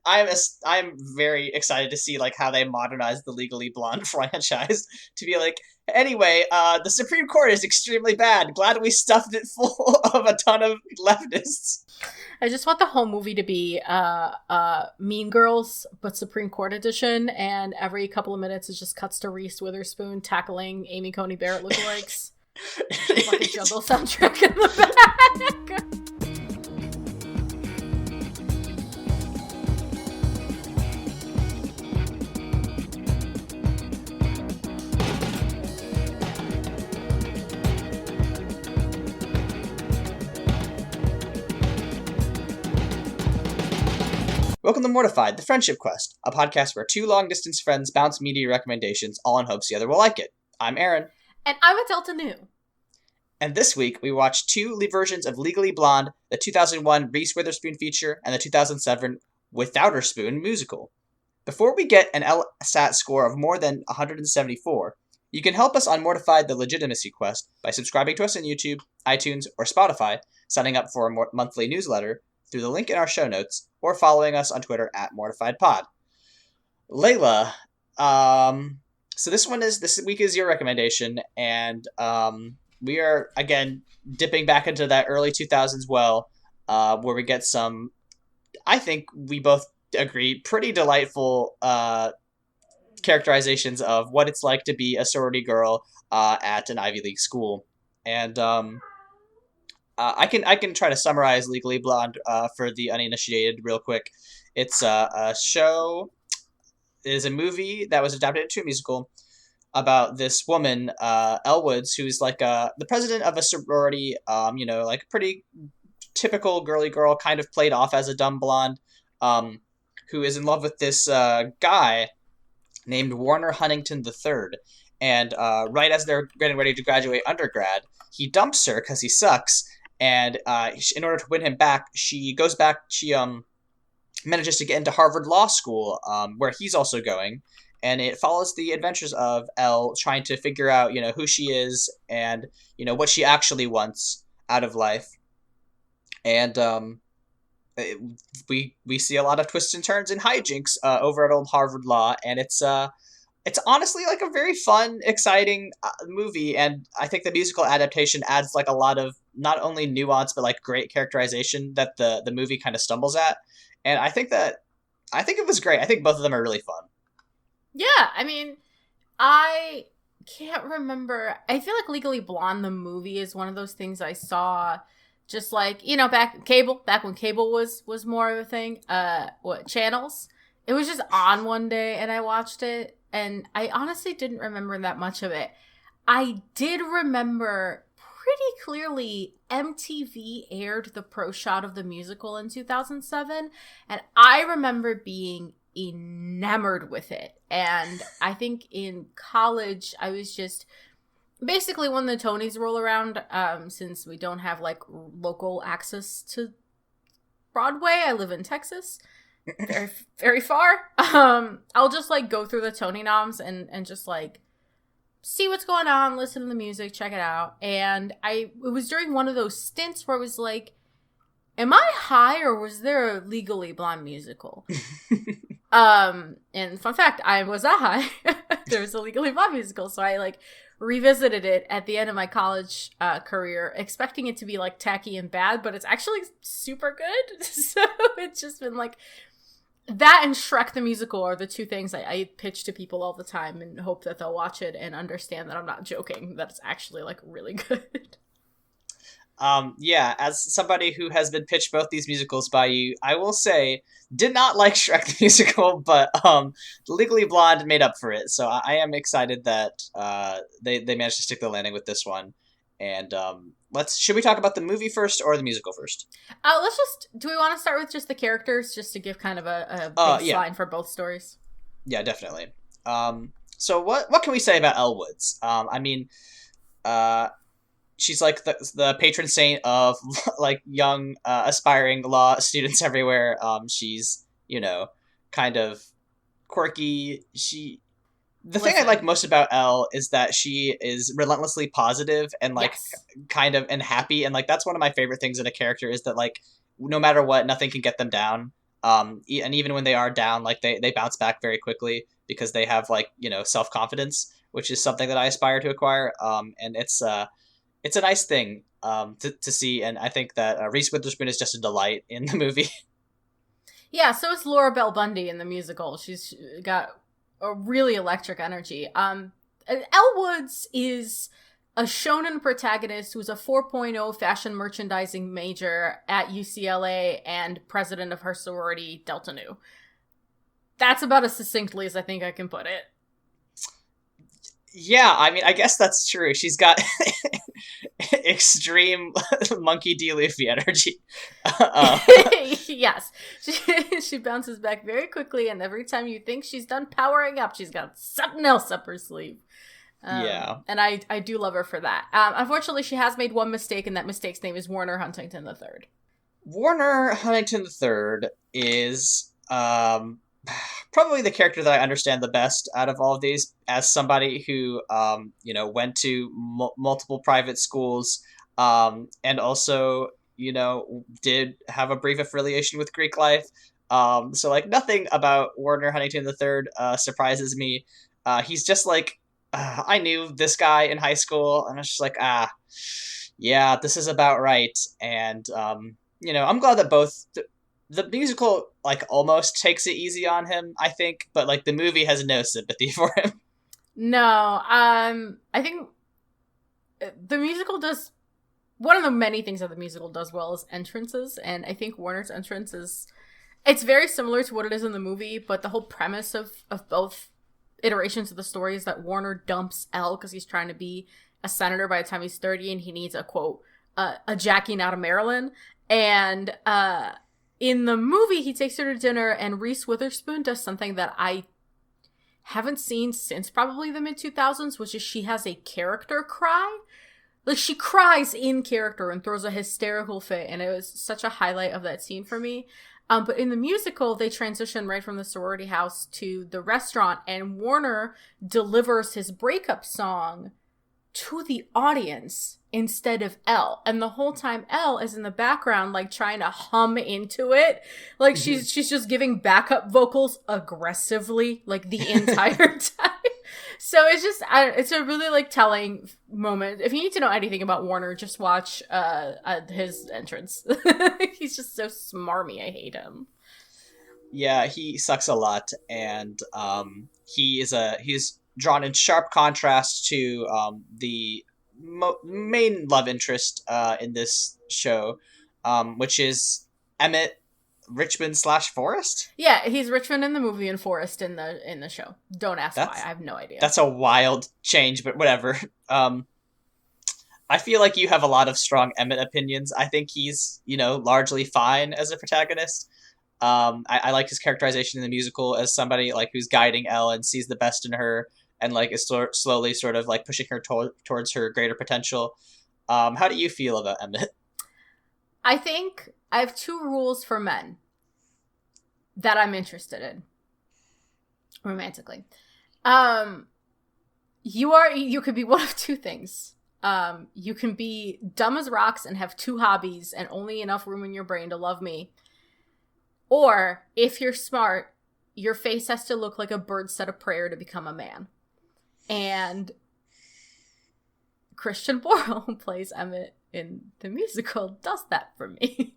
I'm very excited to see like how they modernize the Legally Blonde franchise to be like. Anyway, the Supreme Court is extremely bad. Glad we stuffed it full of a ton of leftists. I just want the whole movie to be Mean Girls, but Supreme Court edition, and every couple of minutes it just cuts to Reese Witherspoon tackling Amy Coney Barrett lookalikes. With like a jungle soundtrack in the back. Welcome to Mortified, the Friendship Quest, a podcast where two long-distance friends bounce media recommendations, all in hopes the other will like it. I'm Aaron. And I'm a Delta Nu. And this week, we watched two versions of Legally Blonde, the 2001 Reese Witherspoon feature and the 2007 Without Her Spoon musical. Before we get an LSAT score of more than 174, you can help us on Mortified, the Legitimacy Quest by subscribing to us on YouTube, iTunes, or Spotify, signing up for a monthly newsletter through the link in our show notes, or following us on Twitter at MortifiedPod. Leyla, so this week is your recommendation, and we are, again, dipping back into that early 2000s well, where we get some, I think we both agree, pretty delightful characterizations of what it's like to be a sorority girl at an Ivy League school. And I can try to summarize Legally Blonde for the uninitiated real quick. It's a show. It is a movie that was adapted into a musical about this woman, Elle Woods, who's like the president of a sorority. Like pretty typical girly girl, kind of played off as a dumb blonde, who is in love with this guy named Warner Huntington the Third. And right as they're getting ready to graduate undergrad, he dumps her because he sucks. And in order to win him back, she goes back. She manages to get into Harvard Law School, where he's also going. And it follows the adventures of Elle trying to figure out, who she is and, what she actually wants out of life. And we see a lot of twists and turns and hijinks over at old Harvard Law. And it's honestly like a very fun, exciting movie, and I think the musical adaptation adds like a lot of not only nuance but like great characterization that the movie kind of stumbles at. And I think it was great. I think both of them are really fun. Yeah, I mean, I can't remember. I feel like Legally Blonde the movie is one of those things I saw just like, back when cable was more of a thing. Channels. It was just on one day and I watched it. And I honestly didn't remember that much of it. I did remember pretty clearly MTV aired the pro shot of the musical in 2007. And I remember being enamored with it. And I think in college, I was just basically when the Tonys roll around, since we don't have like local access to Broadway, I live in Texas. Very, very far. I'll just like go through the Tony noms and just like see what's going on, listen to the music, check it out. And it was during one of those stints where it was like, am I high or was there a Legally Blonde musical? And fun fact, I was not high. There was a Legally Blonde musical, so I like revisited it at the end of my college career, expecting it to be like tacky and bad, but it's actually super good. So it's just been like that and Shrek the Musical are the two things I pitch to people all the time and hope that they'll watch it and understand that I'm not joking, that it's actually like really good. Yeah, as somebody who has been pitched both these musicals by you, I will say, did not like Shrek the Musical, but Legally Blonde made up for it. So I am excited that they managed to stick the landing with this one. And should we talk about the movie first or the musical first? Do we want to start with just the characters, just to give kind of a baseline for both stories? Yeah, definitely. So what can we say about Elle Woods? She's like the patron saint of like young aspiring law students everywhere. She's kind of quirky. The thing I like most about Elle is that she is relentlessly positive and like kind of and happy, and like that's one of my favorite things in a character is that like no matter what, nothing can get them down. And even when they are down, like they bounce back very quickly because they have like self confidence, which is something that I aspire to acquire. And it's a nice thing to see, and I think that Reese Witherspoon is just a delight in the movie. Yeah, so is Laura Bell Bundy in the musical. She's got a really electric energy. Elle Woods is a shonen protagonist who's a 4.0 fashion merchandising major at UCLA and president of her sorority, Delta Nu. That's about as succinctly as I think I can put it. Yeah, I mean, I guess that's true. She's got extreme monkey D. Luffy energy. Yes, she bounces back very quickly, and every time you think she's done powering up, she's got something else up her sleeve. Yeah. And I do love her for that. Unfortunately, she has made one mistake, and that mistake's name is Warner Huntington the Third. Warner Huntington the Third is probably the character that I understand the best out of all of these, as somebody who went to multiple private schools, and also did have a brief affiliation with Greek life. So like nothing about Warner Huntington the Third surprises me. He's just like I knew this guy in high school, and I was just like, yeah, this is about right. And I'm glad that both the musical like almost takes it easy on him, I think, but like the movie has no sympathy for him. No, I think the musical does one of the many things that the musical does well is entrances, and I think Warner's entrance is it's very similar to what it is in the movie, but the whole premise of both iterations of the story is that Warner dumps Elle because he's trying to be a senator by the time he's 30, and he needs a quote a Jackie out of Maryland. And in the movie, he takes her to dinner, and Reese Witherspoon does something that I haven't seen since probably the mid-2000s, which is she has a character cry. Like, she cries in character and throws a hysterical fit, and it was such a highlight of that scene for me. But in the musical, they transition right from the sorority house to the restaurant, and Warner delivers his breakup song to the audience instead of Elle. And the whole time Elle is in the background, like, trying to hum into it. Like, she's just giving backup vocals aggressively, like, the entire time. So it's just, it's a really, like, telling moment. If you need to know anything about Warner, just watch his entrance. He's just so smarmy. I hate him. Yeah, he sucks a lot, and he's drawn in sharp contrast to the main love interest in this show, which is Emmett Richmond / Forrest. Yeah, he's Richmond in the movie and Forrest in the show. Don't ask why. I have no idea. That's a wild change, but whatever. I feel like you have a lot of strong Emmett opinions. I think he's largely fine as a protagonist. I like his characterization in the musical as somebody like who's guiding Elle and sees the best in her, and like is slowly sort of like pushing her towards her greater potential. How do you feel about Emmett? I think I have two rules for men that I'm interested in romantically. You could be one of two things. You can be dumb as rocks and have two hobbies and only enough room in your brain to love me. Or if you're smart, your face has to look like a bird said a prayer to become a man. And Christian Borle, who plays Emmett in the musical, does that for me.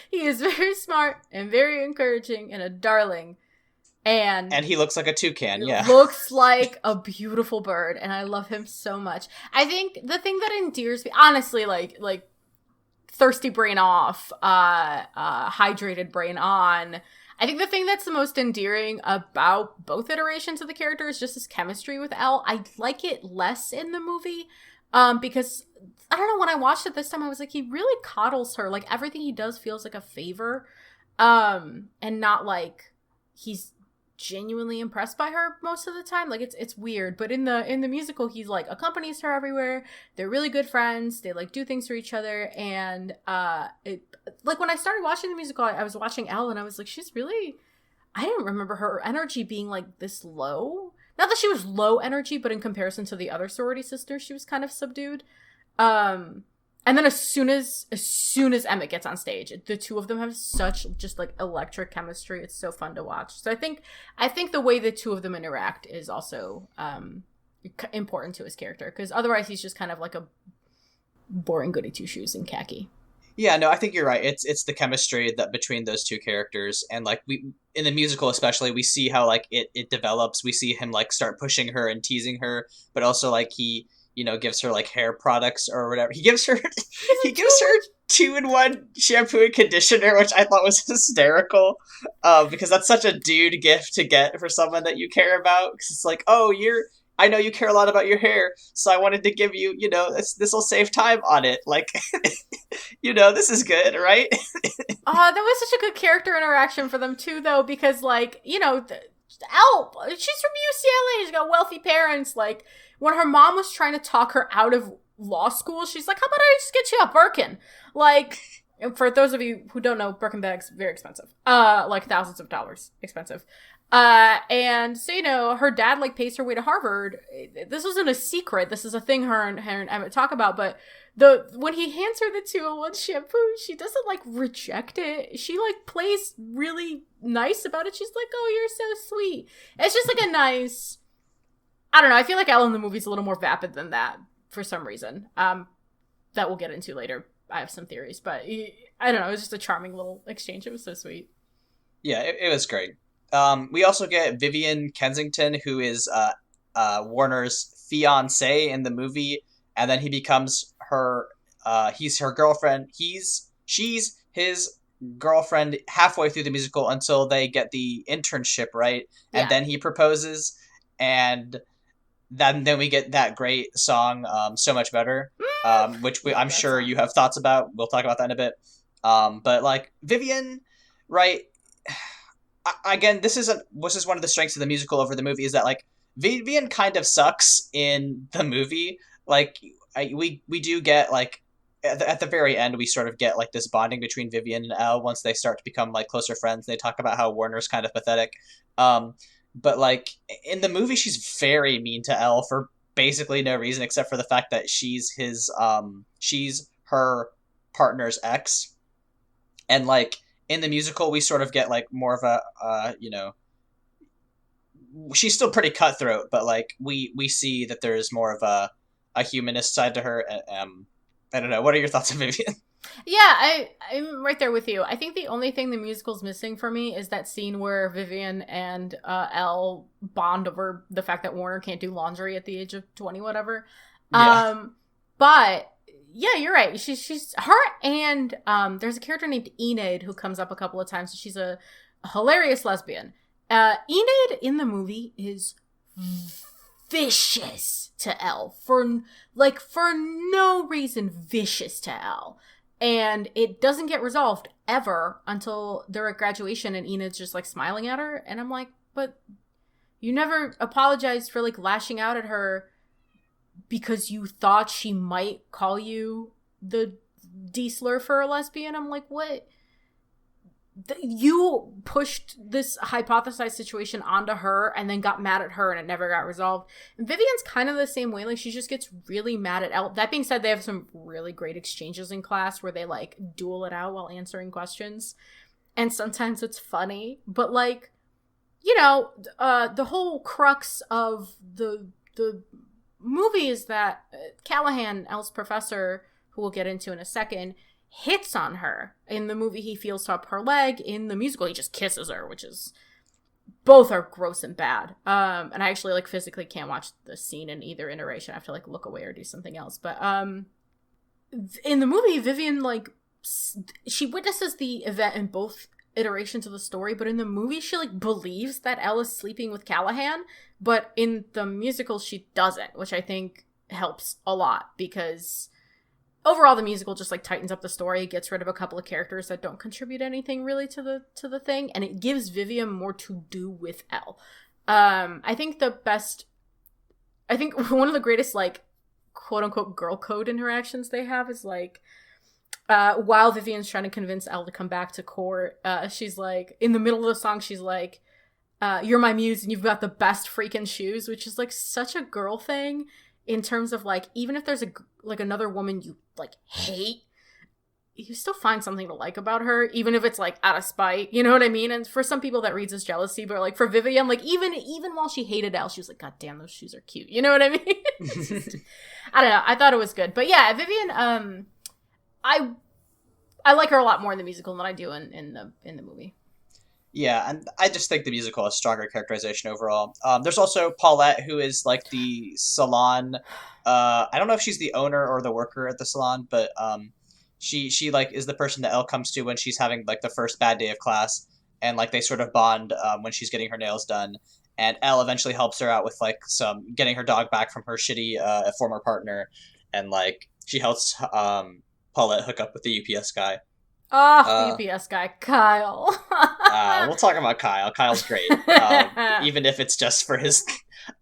He is very smart and very encouraging and a darling. And he looks like a toucan, yeah. Looks like a beautiful bird, and I love him so much. I think the thing that endears me, honestly, like thirsty brain off, hydrated brain on. I think the thing that's the most endearing about both iterations of the character is just his chemistry with Elle. I like it less in the movie, because I don't know, when I watched it this time, I was like, he really coddles her. Like, everything he does feels like a favor, and not like he's genuinely impressed by her most of the time. Like, it's weird. But in the musical, he's like accompanies her everywhere. They're really good friends. They like do things for each other. And it, like, when I started watching the musical, I was watching Elle, and I was like, she's really, I didn't remember her energy being like this low. Not that she was low energy, but in comparison to the other sorority sisters, she was kind of subdued. And then as soon as Emmett gets on stage, the two of them have such just like electric chemistry. It's so fun to watch. So I think the way the two of them interact is also important to his character, because otherwise he's just kind of like a boring goody two shoes in khaki. Yeah, no, I think you're right. It's the chemistry that between those two characters, and like we in the musical especially, we see how like it develops. We see him like start pushing her and teasing her, but also like he gives her like hair products or whatever. He gives her he gives her 2-in-1 shampoo and conditioner, which I thought was hysterical, because that's such a dude gift to get for someone that you care about. Because it's like, oh, I know you care a lot about your hair, so I wanted to give you, this will save time on it. Like, this is good, right? That was such a good character interaction for them too, though, because like, Elle, she's from UCLA. She's got wealthy parents. Like, when her mom was trying to talk her out of law school, she's like, "How about I just get you a Birkin?" Like, for those of you who don't know, Birkin bags very expensive. Like thousands of dollars expensive. And so, her dad like pays her way to Harvard. This wasn't a secret. This is a thing her and Emmett talk about. But when he hands her the 2-in-1 shampoo, she doesn't like reject it. She like plays really nice about it. She's like, "Oh, you're so sweet." It's just like a nice. I don't know. I feel like Elle in the movie's a little more vapid than that for some reason. That we'll get into later. I have some theories, but I don't know. It was just a charming little exchange. It was so sweet. Yeah, it was great. We also get Vivian Kensington, who is Warner's fiance in the movie, and then he becomes her. He's her girlfriend. She's his girlfriend halfway through the musical until they get the internship, right? And then he proposes, and then we get that great song, "So Much Better," which I'm sure you have thoughts about. We'll talk about that in a bit. But like Vivian, right? Again, this is one of the strengths of the musical over the movie, is that like Vivian kind of sucks in the movie. Like we do get like at the very end, we sort of get like this bonding between Vivian and Elle once they start to become like closer friends. They talk about how Warner's kind of pathetic. But like in the movie, she's very mean to Elle for basically no reason except for the fact that she's her partner's ex, and like in the musical, we sort of get like more of a she's still pretty cutthroat, but like we see that there's more of a humanist side to her. I don't know. What are your thoughts on Vivian? Yeah, I'm right there with you. I think the only thing the musical's missing for me is that scene where Vivian and Elle bond over the fact that Warner can't do laundry at the age of 20, whatever. Yeah. But yeah, you're right. She's her, and there's a character named Enid who comes up a couple of times. She's a hilarious lesbian. Enid in the movie is vicious to Elle for no reason. Vicious to Elle. And it doesn't get resolved ever until they're at graduation, and Enid's just like smiling at her. And I'm like, but you never apologized for like lashing out at her because you thought she might call you the D-slur for a lesbian. I'm like, what? You pushed this hypothesized situation onto her and then got mad at her, and it never got resolved. And Vivian's kind of the same way. Like, she just gets really mad at Elle. That being said, they have some really great exchanges in class where they like duel it out while answering questions, and sometimes it's funny. But like, the whole crux of the movie is that Callahan, Elle's professor, who we'll get into in a second, hits on her. In the movie, he feels up her leg. In the musical, he just kisses her, which is... both are gross and bad. And I actually, like, physically can't watch the scene in either iteration. I have to, like, look away or do something else. But, in the movie, Vivian, like, she witnesses the event in both iterations of the story, but in the movie, she, like, believes that Elle is sleeping with Callahan, but in the musical, she doesn't, which I think helps a lot, because... overall, the musical just like tightens up the story, gets rid of a couple of characters that don't contribute anything really to the thing, and it gives Vivian more to do with Elle. I think one of the greatest like quote unquote girl code interactions they have is like while Vivian's trying to convince Elle to come back to court, she's like in the middle of the song, she's like, "You're my muse, and you've got the best freaking shoes," which is like such a girl thing. in terms of like, even if there's like another woman you like hate, you still find something to like about her, even if it's like out of spite, you know what I mean? And for some people that reads as jealousy, but like for Vivian, like even while she hated Elle, she was like, God damn, those shoes are cute, you know what I mean? Just, I don't know, I thought it was good. But yeah, Vivian, I like her a lot more in the musical than I do in the movie. Yeah, and I just think the musical has stronger characterization overall. There's also Paulette, who is like the salon. I don't know if she's the owner or the worker at the salon, but she like is the person that Elle comes to when she's having like the first bad day of class, and like they sort of bond when she's getting her nails done. And Elle eventually helps her out with like some getting her dog back from her shitty former partner, and like she helps Paulette hook up with the UPS guy. Oh, the UPS guy, Kyle. We'll talk about Kyle. Kyle's great. Even if it's just for his,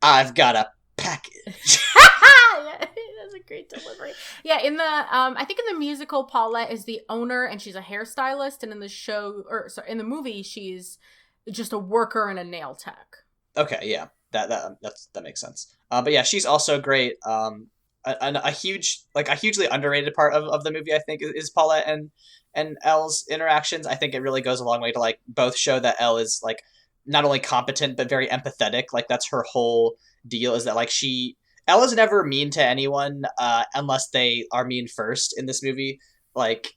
I've got a package. Yeah, that's a great delivery. Yeah, in the I think in the musical, Paulette is the owner and she's a hairstylist, and in the show, or sorry, in the movie, she's just a worker and a nail tech. Okay, yeah, that makes sense. But yeah, she's also great. A hugely underrated part of the movie, I think, is Paulette and Elle's interactions. I think it really goes a long way to like both show that Elle is like not only competent but very empathetic. Like that's her whole deal, is that like Elle is never mean to anyone unless they are mean first in this movie. Like,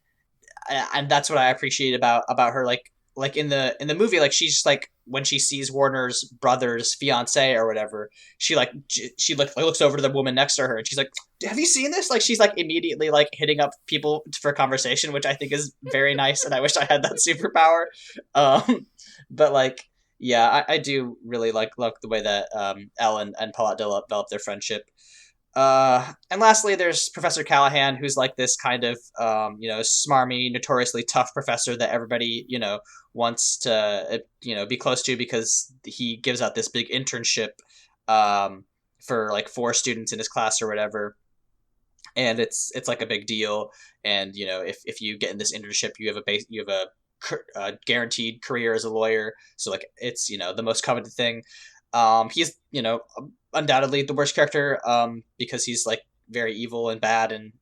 and that's what I appreciate about her. Like in the movie, like she's just like when she sees Warner's brother's fiance or whatever, she looks over to the woman next to her and she's like, "Have you seen this?" Like she's like immediately like hitting up people for conversation, which I think is very nice, and I wish I had that superpower. But like, yeah, I do really like the way that Elle and Paulette develop their friendship. And lastly, there's Professor Callahan, who's like this kind of, smarmy, notoriously tough professor that everybody, wants to, be close to because he gives out this big internship, for like 4 students in his class or whatever. And it's like a big deal. And, if you get in this internship, you have a guaranteed career as a lawyer. So like, it's, the most coveted thing. He's, undoubtedly the worst character, because he's like very evil and bad and,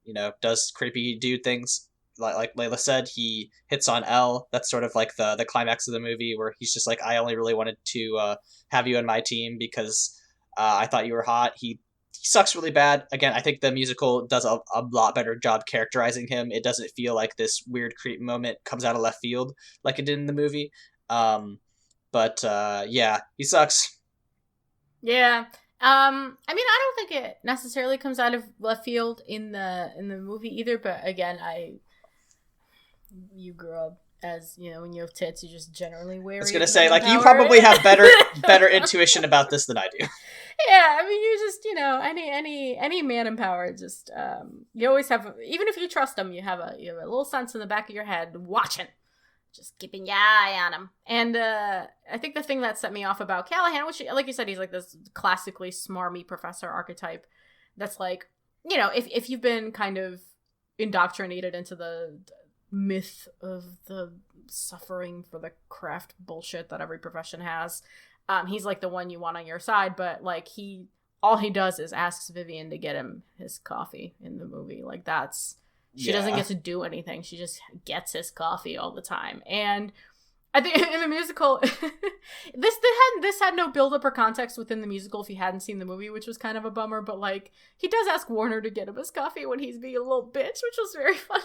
does creepy dude things. Like Leyla said, he hits on Elle. That's sort of like the climax of the movie, where he's just like, I only really wanted to have you on my team because I thought you were hot. He sucks really bad. Again, I think the musical does a lot better job characterizing him. It doesn't feel like this weird creep moment comes out of left field like it did in the movie. But yeah, he sucks. Yeah. I mean, I don't think it necessarily comes out of left field in the movie either, but again, you grew up as, when you have tits, you're just generally wary. I was gonna say, like, you probably have better intuition about this than I do. Yeah, I mean, you just, any man in power, just, you always have, even if you trust them, you have a little sense in the back of your head watching. Just keeping your eye on him. And I think the thing that set me off about Callahan, which, like you said, he's like this classically smarmy professor archetype that's like, if you've been kind of indoctrinated into the myth of the suffering for the craft bullshit that every profession has, he's like the one you want on your side. But like all he does is asks Vivian to get him his coffee in the movie. Like she doesn't get to do anything. She just gets his coffee all the time. And I think in the musical, this had no build-up or context within the musical if you hadn't seen the movie, which was kind of a bummer. But like, he does ask Warner to get him his coffee when he's being a little bitch, which was very funny.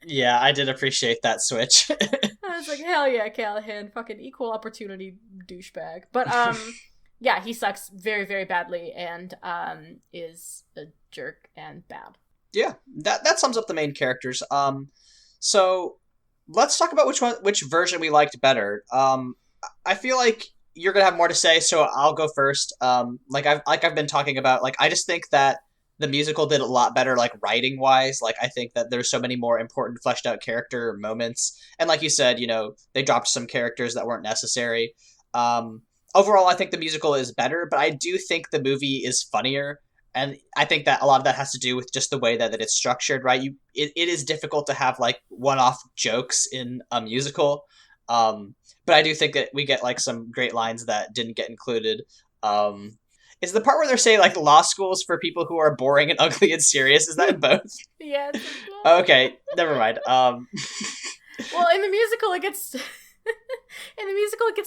Yeah, I did appreciate that switch. I was like, hell yeah, Callahan, fucking equal opportunity douchebag. But yeah, he sucks very, very badly and is a jerk and bad. Yeah, that sums up the main characters. So let's talk about which version we liked better. I feel like you're gonna have more to say, so I'll go first. Like I've been talking about, like I just think that the musical did a lot better, like writing wise. Like I think that there's so many more important fleshed out character moments, and like you said, they dropped some characters that weren't necessary. Overall, I think the musical is better, but I do think the movie is funnier. And I think that a lot of that has to do with just the way that it's structured, right? It is difficult to have like one-off jokes in a musical, but I do think that we get like some great lines that didn't get included. Is the part where they're saying like law schools for people who are boring and ugly and serious? Is that in both? Yes. Okay, never mind. Well, in the musical, it gets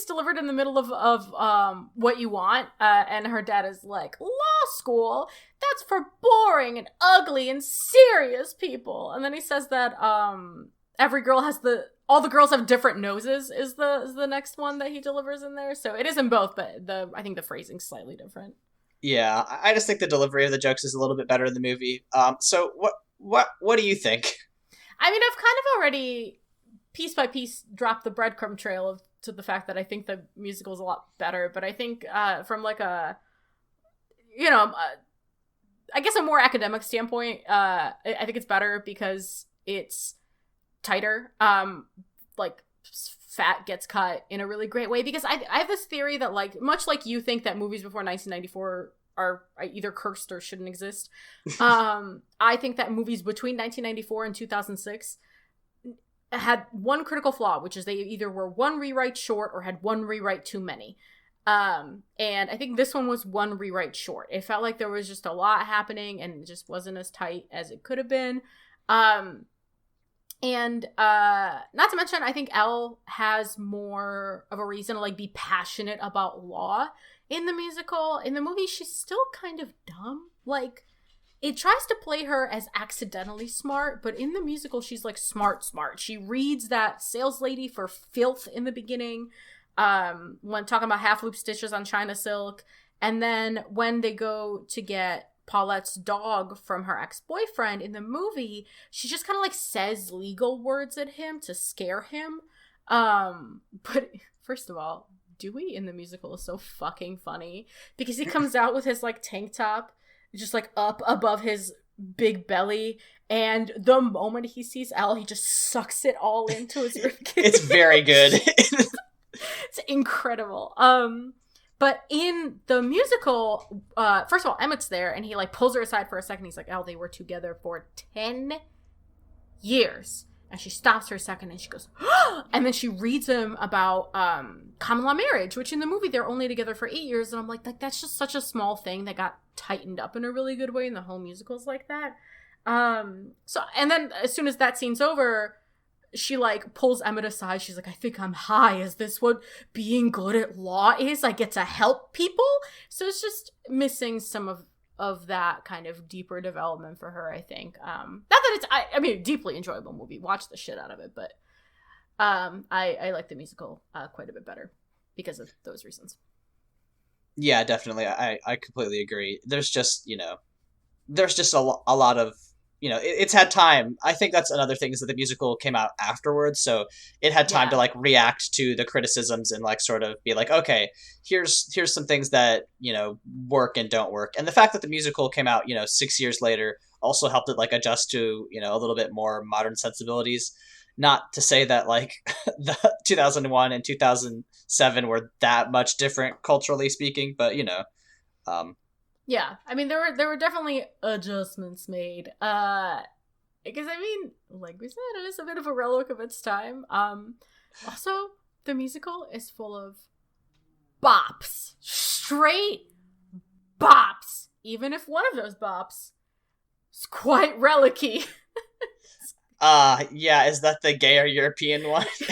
delivered in the middle of What You Want, and her dad is like, law school, that's for boring and ugly and serious people. And then he says that every girl has all the girls have different noses is the next one that he delivers in there. So it is in both, but I think the phrasing's slightly different. Yeah, I just think the delivery of the jokes is a little bit better in the movie. So what do you think? I mean, I've kind of already piece by piece dropped the breadcrumb trail to the fact that I think the musical is a lot better, but I think from like a, I guess a more academic standpoint, I think it's better because it's tighter. Like fat gets cut in a really great way because I have this theory that like much like you think that movies before 1994 are either cursed or shouldn't exist. I think that movies between 1994 and 2006 had one critical flaw, which is they either were one rewrite short or had one rewrite too many. And I think this one was one rewrite short. It felt like there was just a lot happening and it just wasn't as tight as it could have been. And not to mention, I think Elle has more of a reason to like be passionate about law in the musical. In the movie, she's still kind of dumb. Like, it tries to play her as accidentally smart, but in the musical, she's like smart. She reads that sales lady for filth in the beginning, when talking about half loop stitches on China silk. And then when they go to get Paulette's dog from her ex-boyfriend in the movie, she just kind of like says legal words at him to scare him. But first of all, Dewey in the musical is so fucking funny because he comes out with his like tank top just like up above his big belly, and the moment he sees Elle, he just sucks it all into his ribcage. It's very good. It's incredible. But in the musical, first of all, Emmett's there, and he like pulls her aside for a second. He's like, "Elle, they were together for 10 years." And she stops for a second, and she goes, and then she reads him about common law marriage, which in the movie they're only together for 8 years. And I'm like, that's just such a small thing that got tightened up in a really good way, and the whole musical's like that. So, and then as soon as that scene's over, she like pulls Emmett aside. She's like, "I think I'm high. Is this what being good at law is? I get to help people?" So it's just missing some of that kind of deeper development for her, I think. Not that it's, I mean, a deeply enjoyable movie. Watch the shit out of it, but I like the musical quite a bit better because of those reasons. Yeah, definitely. I completely agree. There's just, there's just a lot of, it's had time. I think that's another thing is that the musical came out afterwards, so it had time to like react to the criticisms and like sort of be like, okay, here's some things that work and don't work. And the fact that the musical came out 6 years later also helped it like adjust to a little bit more modern sensibilities. Not to say that like the 2001 and 2007 were that much different culturally speaking, but yeah, I mean there were definitely adjustments made. Because I mean, like we said, it is a bit of a relic of its time. Also, the musical is full of bops, straight bops. Even if one of those bops is quite relic-y. Yeah, is that the gay or European one? Just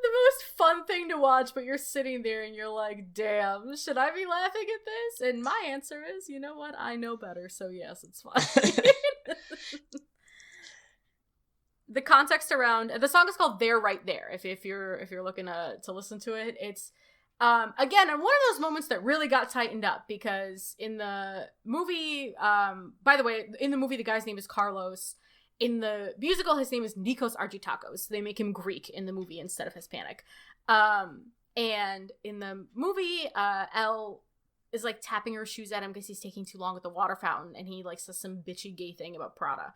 the most fun thing to watch, but you're sitting there and you're like, damn, should I be laughing at this? And my answer is, you know what? I know better, so yes, it's fine. The context around the song is called "They're Right There." If you're looking to listen to it, it's again one of those moments that really got tightened up because in the movie, by the way, in the movie the guy's name is Carlos. In the musical, his name is Nikos Argitakos. They make him Greek in the movie instead of Hispanic. And in the movie, Elle is like tapping her shoes at him because he's taking too long at the water fountain, and he like says some bitchy gay thing about Prada.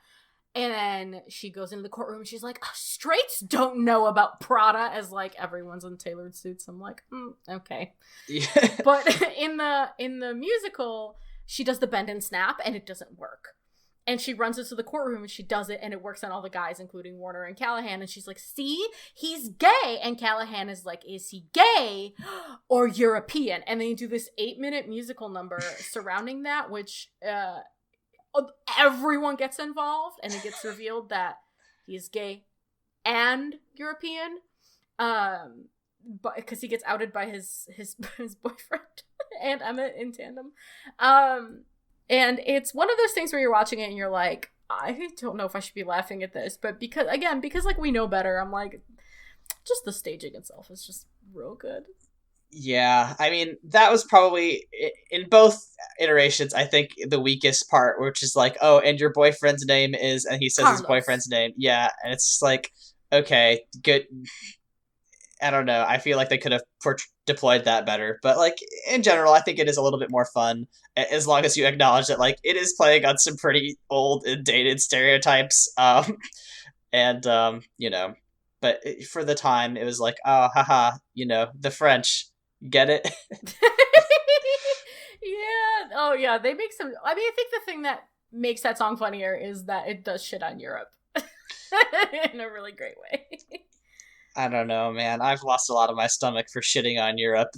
And then she goes into the courtroom and she's like, "Oh, straights don't know about Prada," as like everyone's in tailored suits. I'm like, okay. Yeah. But in the musical, she does the bend and snap and it doesn't work. And she runs into the courtroom and she does it, and it works on all the guys, including Warner and Callahan. And she's like, see, he's gay. And Callahan is like, is he gay or European? And then you do this 8-minute musical number surrounding that, which everyone gets involved, and it gets revealed that he's gay and European. But because he gets outed by his boyfriend and Emmett in tandem. And it's one of those things where you're watching it and you're like, I don't know if I should be laughing at this, but because like we know better, I'm like, just the staging itself is just real good. Yeah, I mean, that was probably, in both iterations, I think the weakest part, which is like, oh, and your boyfriend's name is, and he says Carlos. his boyfriend's name. Yeah, and it's just like, okay, good. I don't know. I feel like they could have deployed that better. But, like, in general, I think it is a little bit more fun, as long as you acknowledge that, like, it is playing on some pretty old and dated stereotypes. You know, but for the time, it was like, oh, haha, you know, the French, get it? Yeah. Oh, yeah. They make some. I mean, I think the thing that makes that song funnier is that it does shit on Europe in a really great way. I don't know, man. I've lost a lot of my stomach for shitting on Europe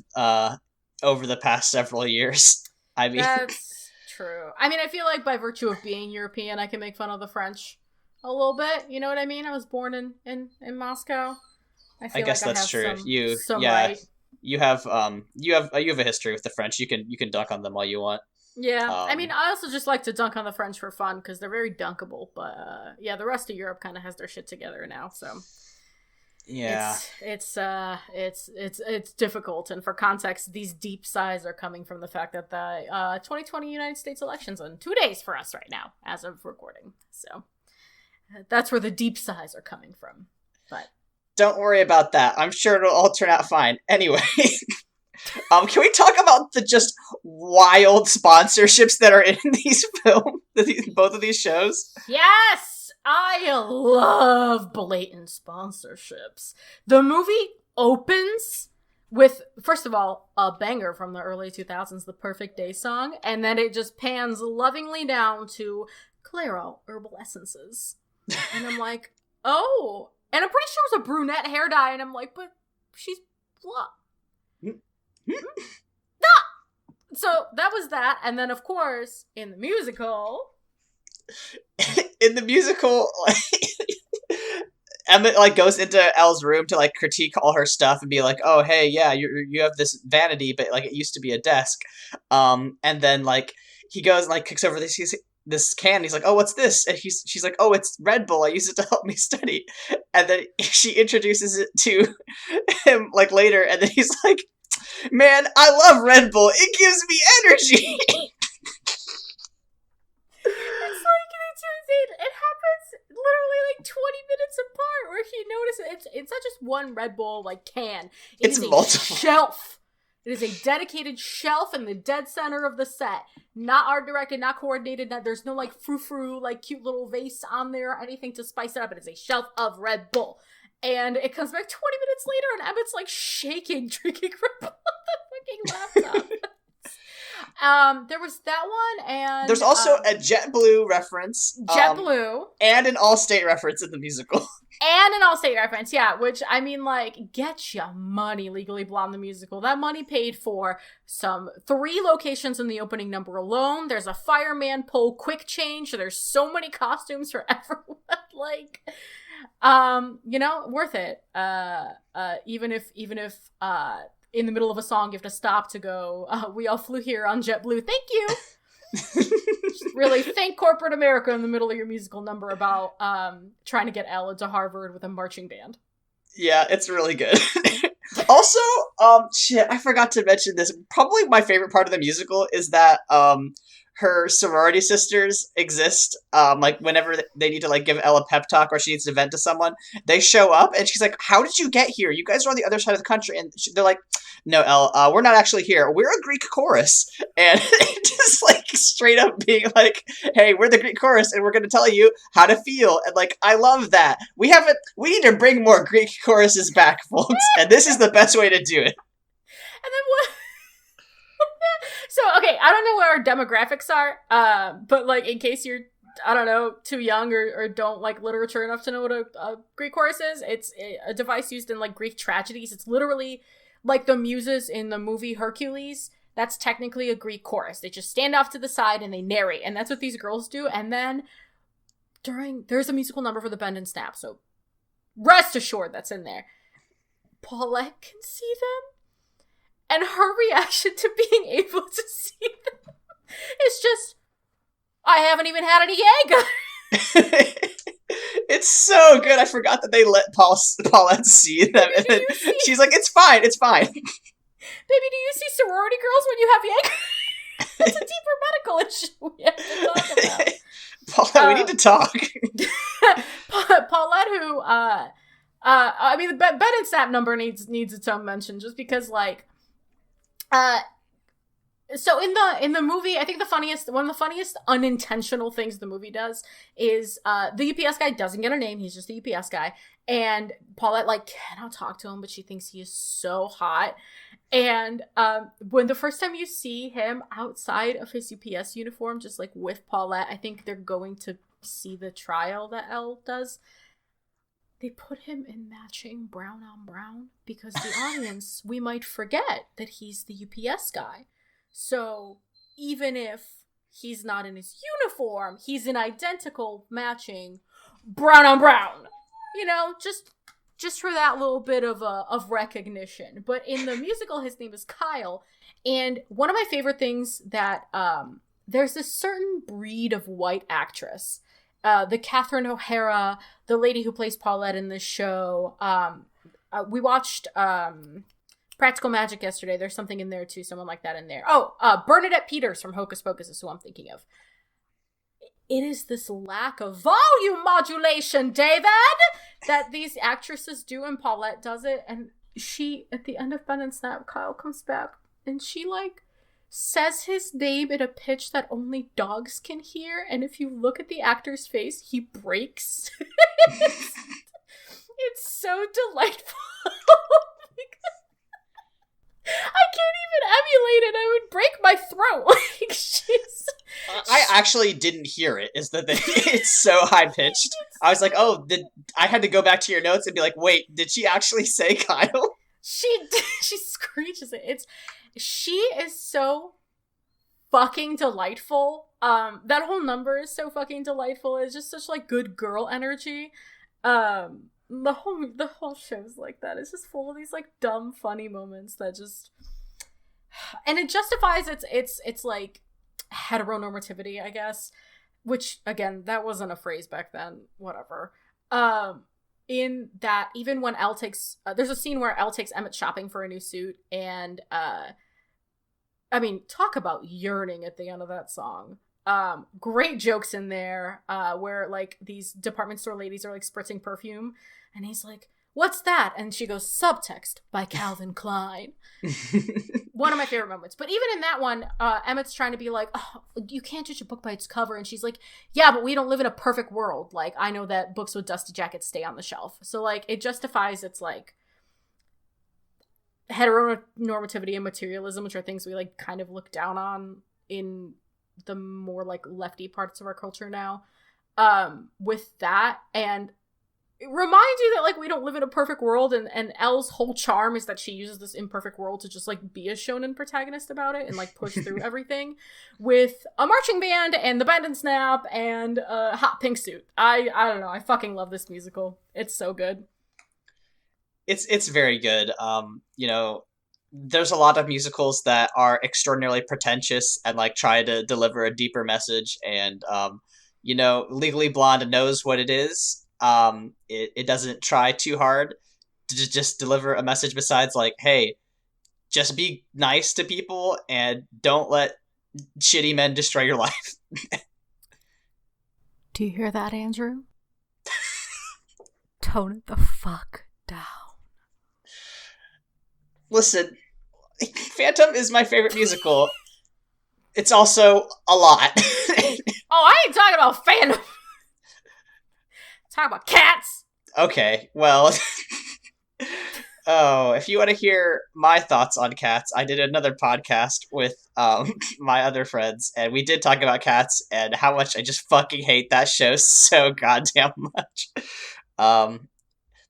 over the past several years. I mean, that's true. I mean, I feel like by virtue of being European, I can make fun of the French a little bit. You know what I mean? I was born in Moscow. I guess like that's true. Right. You have a history with the French. You can dunk on them all you want. Yeah, I mean, I also just like to dunk on the French for fun because they're very dunkable. But yeah, the rest of Europe kind of has their shit together now, so. Yeah, it's difficult, and for context, these deep sighs are coming from the fact that the 2020 United States election's in 2 days for us right now, as of recording. So that's where the deep sighs are coming from. But don't worry about that. I'm sure it'll all turn out fine. Anyway, can we talk about the just wild sponsorships that are in these films, both of these shows? Yes. I love blatant sponsorships. The movie opens with, first of all, a banger from the early 2000s, the Perfect Day song, and then it just pans lovingly down to Clairol Herbal Essences. And I'm like, oh. And I'm pretty sure it was a brunette hair dye, and I'm like, but she's blonde. So that was that, and then, of course, in the musical... In the musical, Emmett like goes into Elle's room to like critique all her stuff and be like, "Oh, hey, yeah, you have this vanity, but like it used to be a desk." And then like he goes and like kicks over this can. And he's like, "Oh, what's this?" And she's like, "Oh, it's Red Bull. I use it to help me study." And then she introduces it to him like later, and then he's like, "Man, I love Red Bull. It gives me energy." It happens literally like 20 minutes apart where he notices it's not just one Red Bull like can. It's a multiple. Shelf. It is a dedicated shelf in the dead center of the set. Not art directed, not coordinated. There's no like frou-frou, like cute little vase on there or anything to spice it up. It is a shelf of Red Bull. And it comes back 20 minutes later and Emmett's like shaking, drinking Red Bull on the fucking laptop. There was that one, and there's also a JetBlue reference. JetBlue. And an Allstate reference in the musical. And an Allstate reference, yeah. Which, I mean, like, get ya money, Legally Blonde the musical. That money paid for 3 locations in the opening number alone. There's a fireman pole quick change. There's so many costumes for everyone. Like, you know, worth it. Even if in the middle of a song, you have to stop to go, we all flew here on JetBlue. Thank you. Just really thank corporate America in the middle of your musical number about trying to get Elle into Harvard with a marching band. Yeah, it's really good. Also, shit, I forgot to mention this. Probably my favorite part of the musical is that her sorority sisters exist. Like whenever they need to like give Elle a pep talk or she needs to vent to someone, they show up and she's like, "How did you get here? You guys are on the other side of the country." And they're like, "No, Elle, we're not actually here. We're a Greek chorus." And just like straight up being like, "Hey, we're the Greek chorus and we're going to tell you how to feel." And like, I love that. We need to bring more Greek choruses back, folks. And this is the best way to do it. And then what? So, okay, I don't know what our demographics are, but, like, in case you're I don't know, too young or don't like literature enough to know what a Greek chorus is, it's a device used in like Greek tragedies. It's literally like the muses in the movie Hercules. That's technically a Greek chorus. They just stand off to the side and they narrate, and that's what these girls do. And then there's a musical number for the Bend and Snap, so rest assured that's in there. Paulette can see them, and her reaction to being able to see them is just, I haven't even had any Jaeger. It's so good. I forgot that they let Paulette see them, and then she's like, "It's fine, it's fine." Baby, do you see sorority girls when you have Jaeger? It's a deeper medical issue we have to talk about. Paulette, we need to talk. Paulette, who, I mean, the Bend and Snap number needs its own mention, just because, like, so in the movie, I think one of the funniest unintentional things the movie does is the UPS guy doesn't get a name. He's just the UPS guy. And Paulette, like, cannot talk to him, but she thinks he is so hot. And when the first time you see him outside of his UPS uniform, just like with Paulette, I think they're going to see the trial that Elle does. They put him in matching brown on brown because the audience, we might forget that he's the UPS guy. So even if he's not in his uniform, he's in identical matching brown on brown. You know, just for that little bit of recognition. But in the musical, his name is Kyle. And one of my favorite things that there's this certain breed of white actress, the Catherine O'Hara, the lady who plays Paulette in this show. We watched Practical Magic yesterday. There's something in there too, someone like that in there. Oh, Bernadette Peters from Hocus Pocus is who I'm thinking of. It is this lack of volume modulation, David, that these actresses do, and Paulette does it. And she, at the end of Bend and Snap, Kyle comes back, and she, like, says his name in a pitch that only dogs can hear. And if you look at the actor's face, he breaks. It's so delightful. I can't even emulate it. I would break my throat. Like, she's... I actually didn't hear it. Is that it's so high pitched? I was like, oh, I had to go back to your notes and be like, wait, did she actually say Kyle? She screeches it. She is so fucking delightful. That whole number is so fucking delightful. It's just such like good girl energy. The whole show's like that. It's just full of these like dumb funny moments that just, and it justifies its like heteronormativity, I guess, which again, that wasn't a phrase back then, whatever. In that, even when Elle takes there's a scene where Elle takes Emmett shopping for a new suit, and I mean, talk about yearning at the end of that song. Great jokes in there, where like these department store ladies are like spritzing perfume, and he's like, "What's that?" And she goes, "Subtext by Calvin Klein." One of my favorite moments. But even in that one, Emmett's trying to be like, "Oh, you can't judge a book by its cover," and she's like, "Yeah, but we don't live in a perfect world. Like, I know that books with dusty jackets stay on the shelf." So like, it justifies its like heteronormativity and materialism, which are things we like kind of look down on in the more like lefty parts of our culture now, with that. And it reminds you that like we don't live in a perfect world, and Elle's whole charm is that she uses this imperfect world to just like be a shonen protagonist about it and like push through everything with a marching band and the Bend and Snap and a hot pink suit. I don't know, I fucking love this musical. It's so good. It's very good. You know, there's a lot of musicals that are extraordinarily pretentious and like try to deliver a deeper message, and you know, Legally Blonde knows what it is. It doesn't try too hard to just deliver a message besides like, hey, just be nice to people and don't let shitty men destroy your life. Do you hear that, Andrew? Tone it the fuck down. Listen, Phantom is my favorite musical. It's also a lot. Oh, I ain't talking about Phantom. Talk about cats. Okay, well, Oh, if you want to hear my thoughts on cats, I did another podcast with my other friends, and we did talk about cats and how much I just fucking hate that show so goddamn much. Um,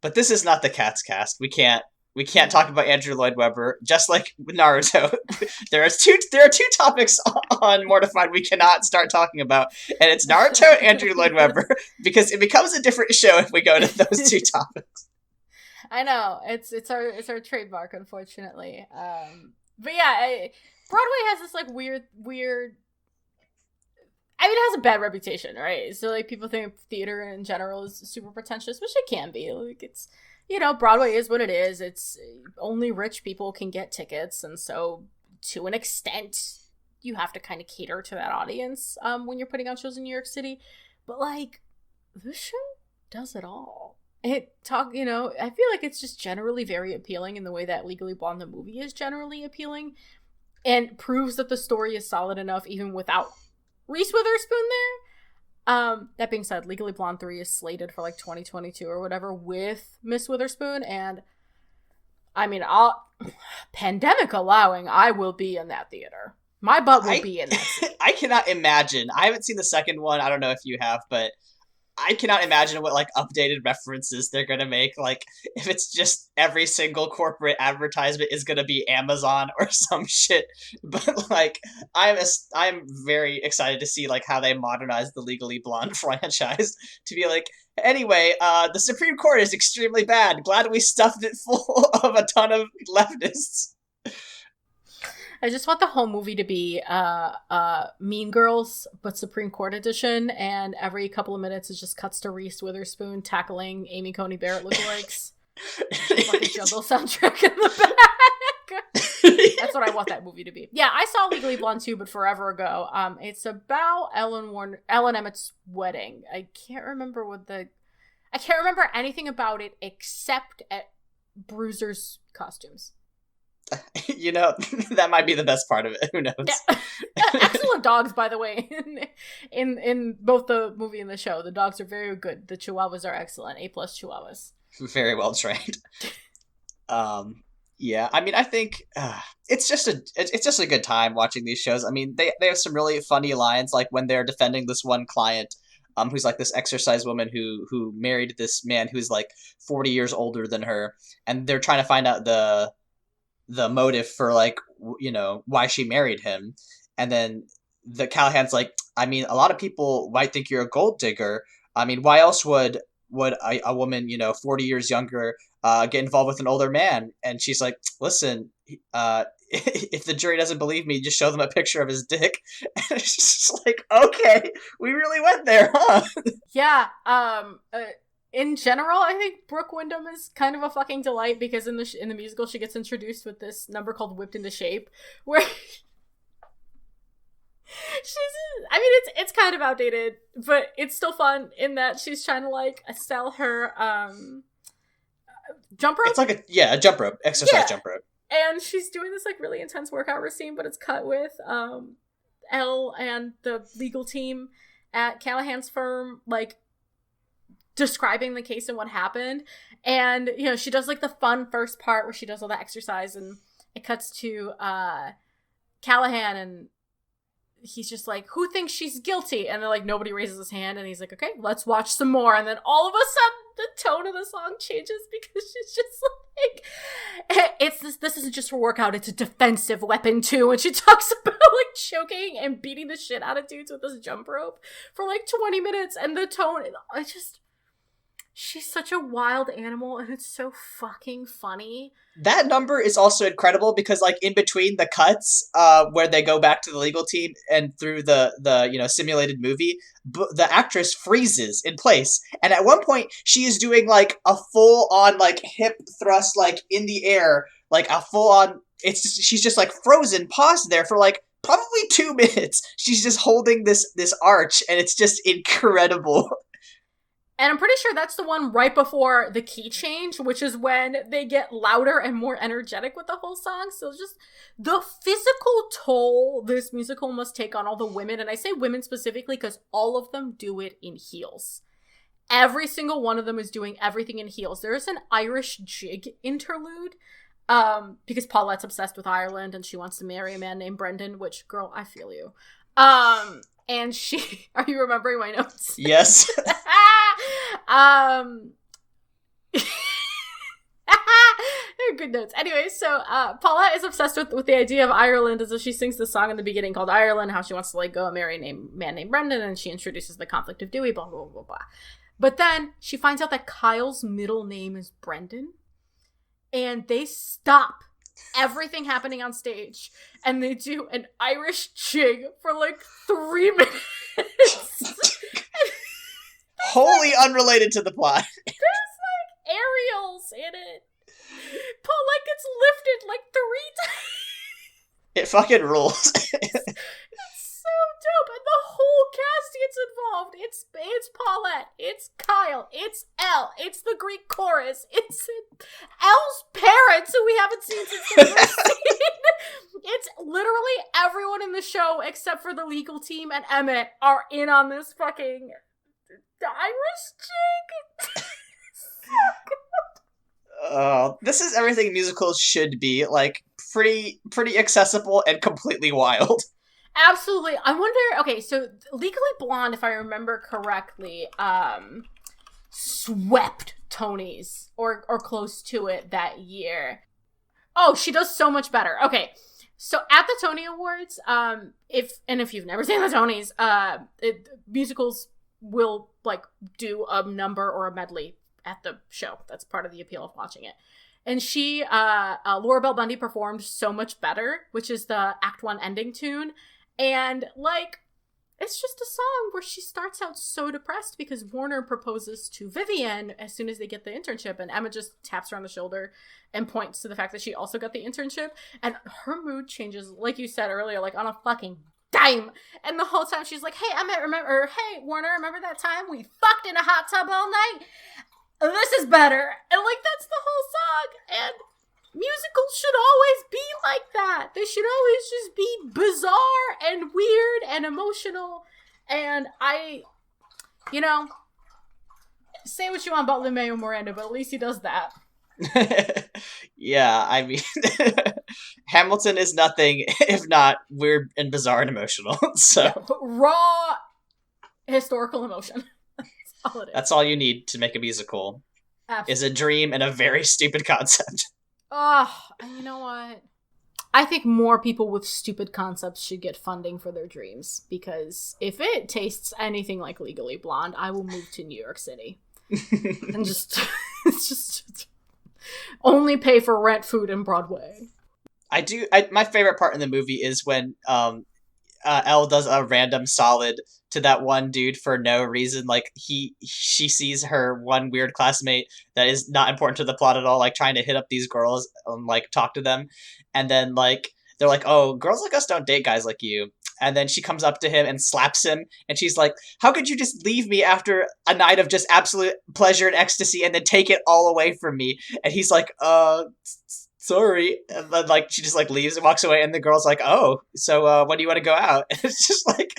but this is not the Cats cast. We can't talk about Andrew Lloyd Webber. Just like with Naruto, there are two topics on Mortified we cannot start talking about, and it's Naruto and Andrew Lloyd Webber because it becomes a different show if we go to those two topics. I know it's our trademark, unfortunately. But yeah, Broadway has this like weird. I mean, it has a bad reputation, right? So like people think theater in general is super pretentious, which it can be. Like it's Broadway is what it is. It's only rich people can get tickets, and so to an extent, you have to kind of cater to that audience when you're putting on shows in New York City. But like this show does it all. I feel like it's just generally very appealing in the way that Legally Blonde the movie is generally appealing, and proves that the story is solid enough even without Reese Witherspoon there. That being said, Legally Blonde 3 is slated for like 2022 or whatever with Miss Witherspoon, and I mean, pandemic allowing, I will be in that theater. My butt will be in that seat. I cannot imagine. I haven't seen the second one. I don't know if you have, but I cannot imagine what like updated references they're gonna make. Like if it's just every single corporate advertisement is gonna be Amazon or some shit. But like I'm very excited to see like how they modernize the Legally Blonde franchise to be like. Anyway, the Supreme Court is extremely bad. Glad we stuffed it full of a ton of leftists. I just want the whole movie to be Mean Girls, but Supreme Court edition, and every couple of minutes it just cuts to Reese Witherspoon tackling Amy Coney Barrett lookalikes. Fucking jungle soundtrack in the back. That's what I want that movie to be. Yeah, I saw Legally Blonde 2, but forever ago. It's about Ellen Emmett's wedding. I can't remember anything about it except at Bruiser's costumes. That might be the best part of it. Who knows? Yeah. Excellent dogs, by the way. In both the movie and the show, the dogs are very good. The Chihuahuas are excellent. A+ Chihuahuas. Very well trained. Yeah. I mean, I think it's just a good time watching these shows. I mean, they have some really funny lines, like when they're defending this one client, who's like this exercise woman who married this man who's like 40 years older than her, and they're trying to find out the motive for like why she married him, and then the Callahan's like, I mean, a lot of people might think you're a gold digger. I mean, why else would a woman 40 years younger get involved with an older man? And she's like, listen, if the jury doesn't believe me, just show them a picture of his dick. And it's just like, okay, we really went there, huh? Yeah. In general, I think Brooke Wyndham is kind of a fucking delight because in the musical she gets introduced with this number called "Whipped into Shape," where it's kind of outdated, but it's still fun in that she's trying to like sell her jump rope. It's like a jump rope, exercise jump rope, and she's doing this like really intense workout routine, but it's cut with Elle and the legal team at Callahan's firm like describing the case and what happened. And she does like the fun first part where she does all the exercise, and it cuts to Callahan, and he's just like, who thinks she's guilty? And then like nobody raises his hand, and he's like, okay, let's watch some more. And then all of a sudden the tone of the song changes because she's just like, this isn't just for workout, it's a defensive weapon too. And she talks about like choking and beating the shit out of dudes with this jump rope for like 20 minutes, and the tone, she's such a wild animal, and it's so fucking funny. That number is also incredible because, like, in between the cuts, where they go back to the legal team and through the simulated movie, the actress freezes in place, and at one point she is doing like a full on like hip thrust, like in the air, like a full on. She's just like frozen, paused there for like probably 2 minutes. She's just holding this arch, and it's just incredible. And I'm pretty sure that's the one right before the key change, which is when they get louder and more energetic with the whole song. So just the physical toll this musical must take on all the women, and I say women specifically because all of them do it in heels. Every single one of them is doing everything in heels. There is an Irish jig interlude, because Paulette's obsessed with Ireland and she wants to marry a man named Brendan, which, girl, I feel you. And she, are you remembering my notes? Yes. They're good notes. Anyway, so Paulette is obsessed with the idea of Ireland, as she sings the song in the beginning called Ireland, how she wants to, like, go and marry a man named Brendan, and she introduces the conflict of Dewey, blah, blah, blah, blah. But then she finds out that Kyle's middle name is Brendan, and they stop everything happening on stage, and they do an Irish jig for, like, 3 minutes. Wholly unrelated to the plot. There's, like, aerials in it. Paulette gets lifted, like, 3 times. It fucking rules. It's so dope, and the whole cast gets involved. It's Paulette, it's Kyle, it's Elle, it's the Greek chorus, it's Elle's parents, who we haven't seen since the first scene. It's literally everyone in the show except for the legal team and Emmett are in on this fucking Irish jig. This is everything musicals should be, like, pretty accessible and completely wild. Absolutely. I wonder, okay, so Legally Blonde, if I remember correctly, swept Tonys, or close to it that year. Oh, she does so much better. Okay, so at the Tony Awards, if you've never seen the Tonys, musicals will, like, do a number or a medley at the show. That's part of the appeal of watching it. And she, Laura Bell Bundy performed So Much Better, which is the Act 1 ending tune. And, like, it's just a song where she starts out so depressed because Warner proposes to Vivian as soon as they get the internship, and Emma just taps her on the shoulder and points to the fact that she also got the internship, and her mood changes, like you said earlier, like, on a fucking dime. And the whole time she's like, hey, Emma, hey, Warner, remember that time we fucked in a hot tub all night? This is better. And, like, that's the whole song. And musicals should always be like that. They should always just be bizarre and weird and emotional. And say what you want about Lin-Manuel Miranda, but at least he does that. Yeah, I mean, Hamilton is nothing if not weird and bizarre and emotional. So yeah, raw historical emotion. That's all it is. That's all you need to make a musical. Absolutely. Is a dream and a very stupid concept. Oh, and you know what? I think more people with stupid concepts should get funding for their dreams, because if it tastes anything like Legally Blonde, I will move to New York City and just only pay for rent, food, and Broadway. My favorite part in the movie is when Elle does a random solid to that one dude for no reason. Like, she sees her one weird classmate that is not important to the plot at all, like, trying to hit up these girls and, like, talk to them. And then, like, they're like, oh, girls like us don't date guys like you. And then she comes up to him and slaps him. And she's like, how could you just leave me after a night of just absolute pleasure and ecstasy and then take it all away from me? And he's like, sorry. And then, like, she just, like, leaves and walks away, and the girl's like, oh, so when do you want to go out? And it's just like,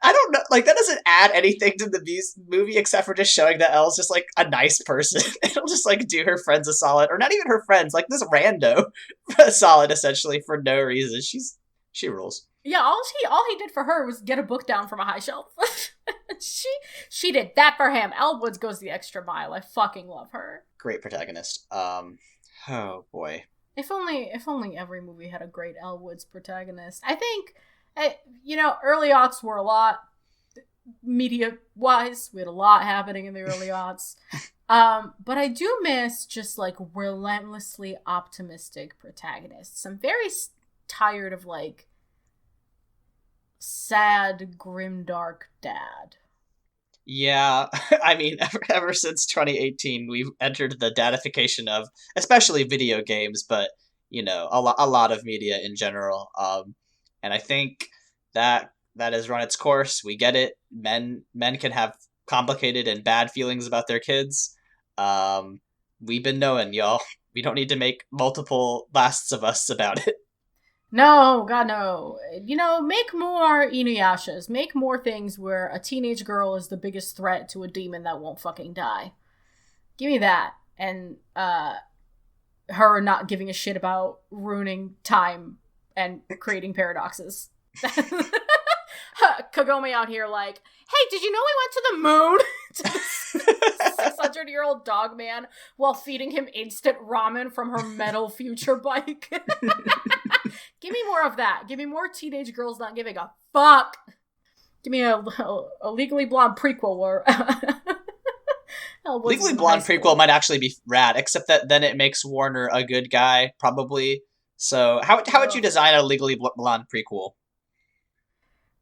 I don't know, like, that doesn't add anything to the movie except for just showing that Elle's just, like, a nice person. It'll just, like, do her friends a solid, or not even her friends, like, this rando a solid, essentially, for no reason. She rules. Yeah, all he did for her was get a book down from a high shelf. she did that for him. Elle Woods goes the extra mile. I fucking love her. Great protagonist. Oh boy. If only every movie had a great Elle Woods protagonist. I think, early aughts were a lot, media-wise, we had a lot happening in the early aughts. But I do miss just, like, relentlessly optimistic protagonists. I'm very tired of, like, sad, grimdark dad. Yeah, I mean, ever since 2018, we've entered the dadification of, especially video games, but, a lot of media in general. And I think that has run its course. We get it. Men can have complicated and bad feelings about their kids. We've been knowing, y'all. We don't need to make multiple Lasts of Us about it. No, God, no. Make more Inuyashas. Make more things where a teenage girl is the biggest threat to a demon that won't fucking die. Give me that. And her not giving a shit about ruining time and creating paradoxes. Kagome out here like, hey, did you know we went to the moon? To the 600-year-old dog man while feeding him instant ramen from her metal future bike. Give me more of that. Give me more teenage girls not giving a fuck. Give me a Legally Blonde prequel where Legally Blonde prequel might actually be rad, except that then it makes Warner a good guy, probably. So how would you design a Legally Blonde prequel?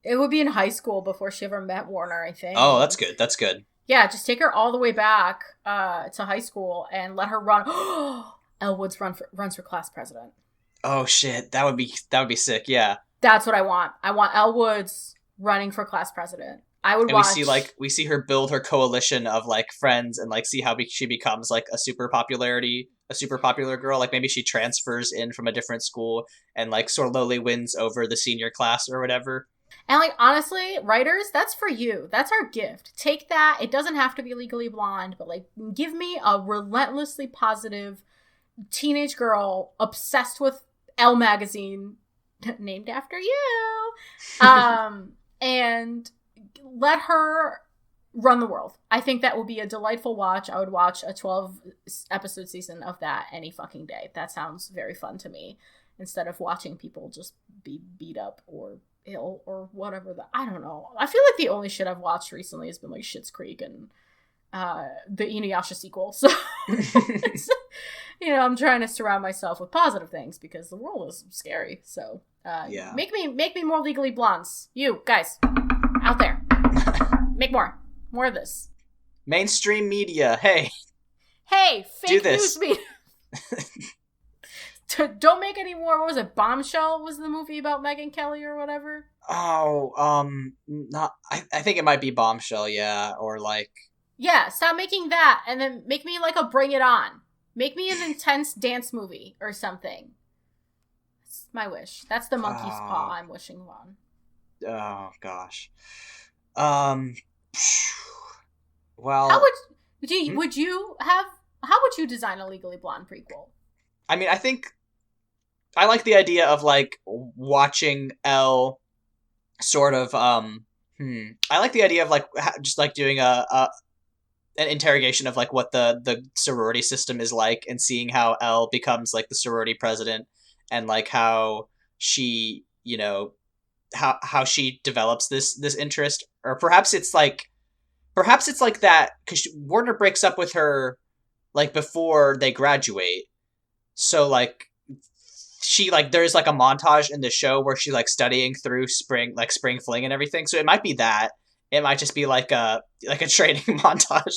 It would be in high school before she ever met Warner, I think. Oh, that's good. That's good. Yeah, just take her all the way back to high school and let her run. Elle Woods runs for class president. Oh shit, that would be sick. Yeah, that's what I want. I want Elle Woods running for class president. I would watch. We see her build her coalition of like friends and like see how she becomes like a super popular girl. Like maybe she transfers in from a different school and like slowly wins over the senior class or whatever. And like honestly, writers, that's for you. That's our gift. Take that. It doesn't have to be Legally Blonde, but like give me a relentlessly positive teenage girl obsessed with Elle magazine, named after you, and let her run the world. I think that would be a delightful watch. I would watch a 12-episode season of that any fucking day. That sounds very fun to me, instead of watching people just be beat up or ill or whatever. I don't know. I feel like the only shit I've watched recently has been like Schitt's Creek and the Inuyasha sequel. So I'm trying to surround myself with positive things because the world is scary. So yeah, make me more Legally Blondes. You guys out there, make more of this. Mainstream media, hey, fake news media. Don't make any more. What was it? Bombshell was the movie about Megyn Kelly or whatever. Oh, not. I think it might be Bombshell, yeah, or like. Yeah, stop making that, and then make me like a Bring It On. Make me an intense dance movie or something. That's my wish. That's the monkey's paw I'm wishing on. Oh gosh. Well, how would you design a Legally Blonde prequel? I mean, I think I like the idea of like watching Elle sort of I like the idea of like just like doing an interrogation of like what the sorority system is like and seeing how Elle becomes like the sorority president and like how she, how she develops this interest, or perhaps it's like that because Warner breaks up with her like before they graduate. So like she like there's like a montage in the show where she's like studying through spring fling and everything. So it might be that. It might just be like a training montage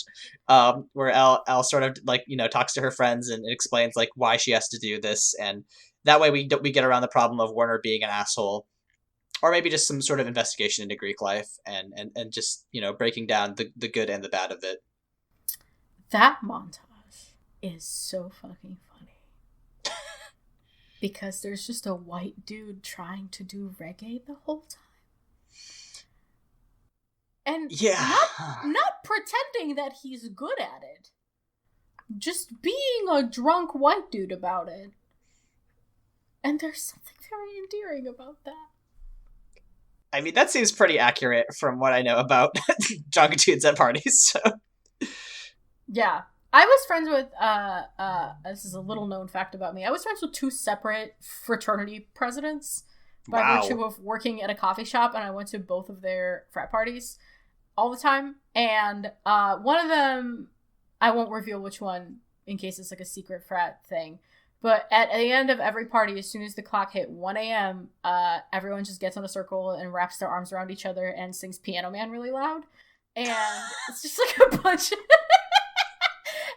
where Elle sort of like talks to her friends and explains like why she has to do this, and that way we get around the problem of Warner being an asshole, or maybe just some sort of investigation into Greek life and just breaking down the good and the bad of it. That montage is so fucking funny because there's just a white dude trying to do reggae the whole time. And yeah, not pretending that he's good at it. Just being a drunk white dude about it. And there's something very endearing about that. I mean, that seems pretty accurate from what I know about drunk dudes at parties. So. Yeah. I was friends with, this is a little known fact about me, I was friends with 2 separate fraternity presidents by virtue of working at a coffee shop, and I went to both of their frat parties all the time. And one of them, I won't reveal which one in case it's like a secret frat thing, but at the end of every party, as soon as the clock hit 1 a.m., everyone just gets on a circle and wraps their arms around each other and sings Piano Man really loud. And it's just like a bunch of...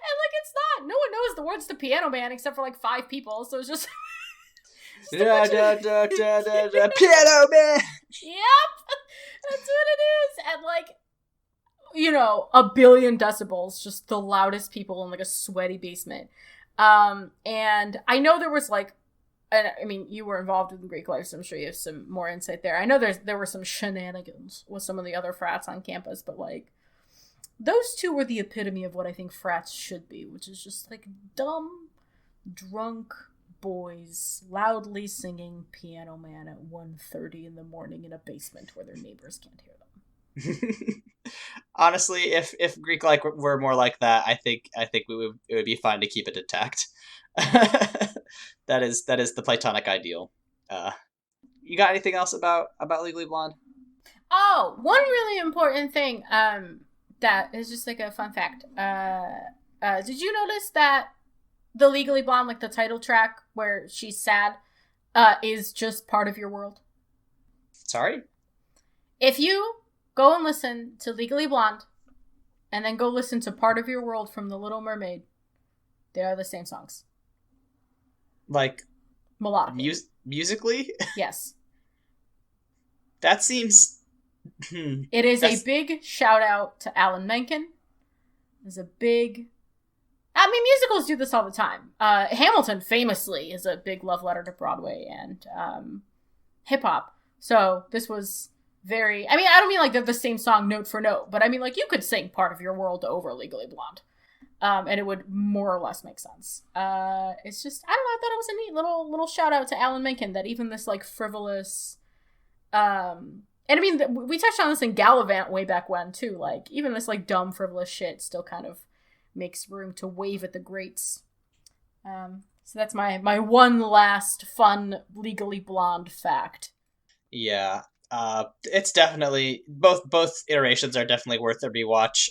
And like it's not, no one knows the words to Piano Man except for like 5 people, so it's just Piano Man. Yep, that's what it is. And like, a billion decibels, just the loudest people in like a sweaty basement. And I know there was like and I mean, you were involved in the Greek life, so I'm sure you have some more insight there. I know there were some shenanigans with some of the other frats on campus, but like those two were the epitome of what I think frats should be, which is just like dumb, drunk boys loudly singing Piano Man at 1:30 in the morning in a basement where their neighbors can't hear them. Honestly, if Greek like were more like that, I think it would be fine to keep it intact. That is the platonic ideal. You got anything else about Legally Blonde? Oh, one really important thing that is just like a fun fact. Did you notice that the Legally Blonde, like the title track where she's sad, is just Part of Your World? Sorry? If you go and listen to Legally Blonde and then go listen to Part of Your World from The Little Mermaid, they are the same songs. Like melodic. Musically? Yes. That seems It is a big shout out to Alan Menken. It's a big... I mean, musicals do this all the time. Hamilton, famously, is a big love letter to Broadway and hip-hop. So this was very... I mean, I don't mean like they're the same song note for note, but I mean like you could sing Part of Your World over Legally Blonde. And it would more or less make sense. It's just, I don't know, I thought it was a neat little shout out to Alan Menken that even this like frivolous... and I mean, we touched on this in Gallivant way back when too. Like even this like dumb frivolous shit still kind of makes room to wave at the greats. So that's my one last fun Legally Blonde fact. Yeah. It's definitely both iterations are definitely worth a rewatch.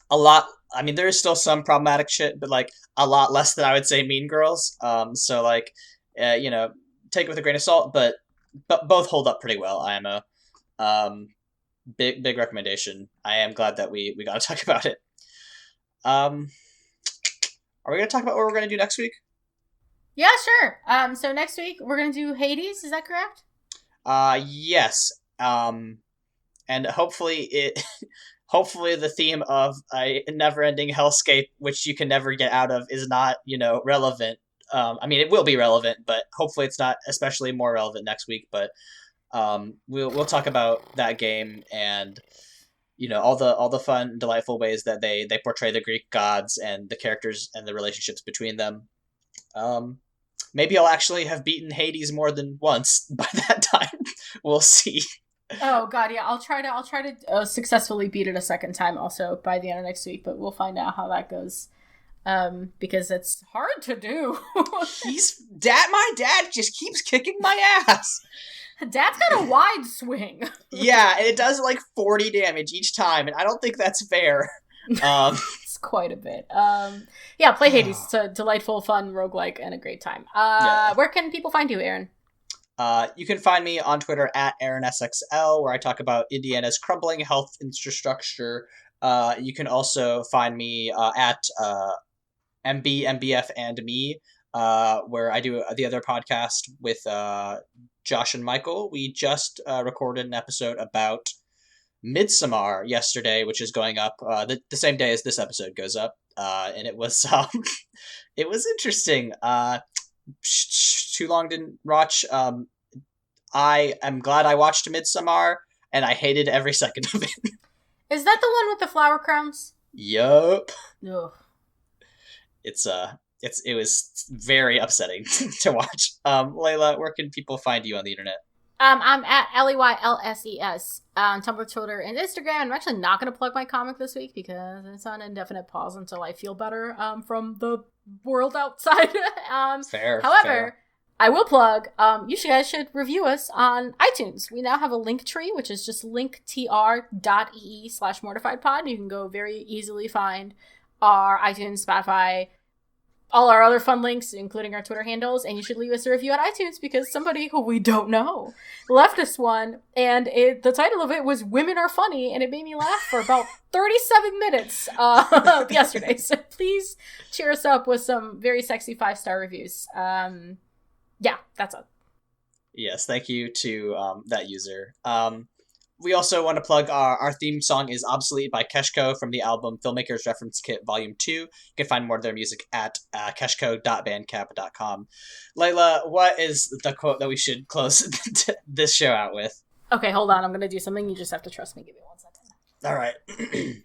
A lot. I mean, there is still some problematic shit, but like a lot less than I would say Mean Girls. So like, take it with a grain of salt, but both hold up pretty well. IMO. Big recommendation. I am glad that we got to talk about it. Are we going to talk about what we're going to do next week? Yeah, sure. So next week we're going to do Hades. Is that correct? Yes. And hopefully hopefully the theme of a never-ending hellscape, which you can never get out of, is not, relevant. I mean, it will be relevant, but hopefully it's not especially more relevant next week. But we'll talk about that game and all the fun, delightful ways that they portray the Greek gods and the characters and the relationships between them. Maybe I'll actually have beaten Hades more than once by that time. We'll see. Oh god, yeah, I'll try to successfully beat it a second time also by the end of next week, but we'll find out how that goes. Because it's hard to do. My dad just keeps kicking my ass. Dad's got a wide swing. Yeah, and it does like 40 damage each time, and I don't think that's fair. It's quite a bit. Yeah, play Hades. It's a delightful, fun roguelike and a great time. Yeah. Where can people find you, Aaron? You can find me on Twitter at AaronSXL, where I talk about Indiana's crumbling health infrastructure. You can also find me at MB, MBF, and me, where I do the other podcast with Josh and Michael. We just recorded an episode about Midsommar yesterday, which is going up the same day as this episode goes up, and it was it was interesting. Too long didn't watch. I am glad I watched Midsommar, and I hated every second of it. Is that the one with the flower crowns? Yup. Ugh. It was very upsetting to watch. Leyla, where can people find you on the internet? I'm at LEYLSES on Tumblr, Twitter, and Instagram. I'm actually not going to plug my comic this week because it's on indefinite pause until I feel better from the world outside. Fair. However, I will plug, you guys should review us on iTunes. We now have a link tree, which is just linktr.ee/mortifiedpod. You can go very easily find our iTunes, Spotify, all our other fun links, including our Twitter handles, and you should leave us a review on iTunes because somebody who we don't know left us one, and the title of it was Women Are Funny, and it made me laugh for about 37 minutes yesterday. So please cheer us up with some very sexy 5-star reviews. Yeah, that's it. Yes, thank you to that user. We also want to plug our theme song is Obsolete by Keshko from the album Filmmakers Reference Kit Volume 2. You can find more of their music at keshko.bandcamp.com. Leyla, what is the quote that we should close this show out with? Okay, hold on. I'm going to do something. You just have to trust me. Give me 1 second. All right.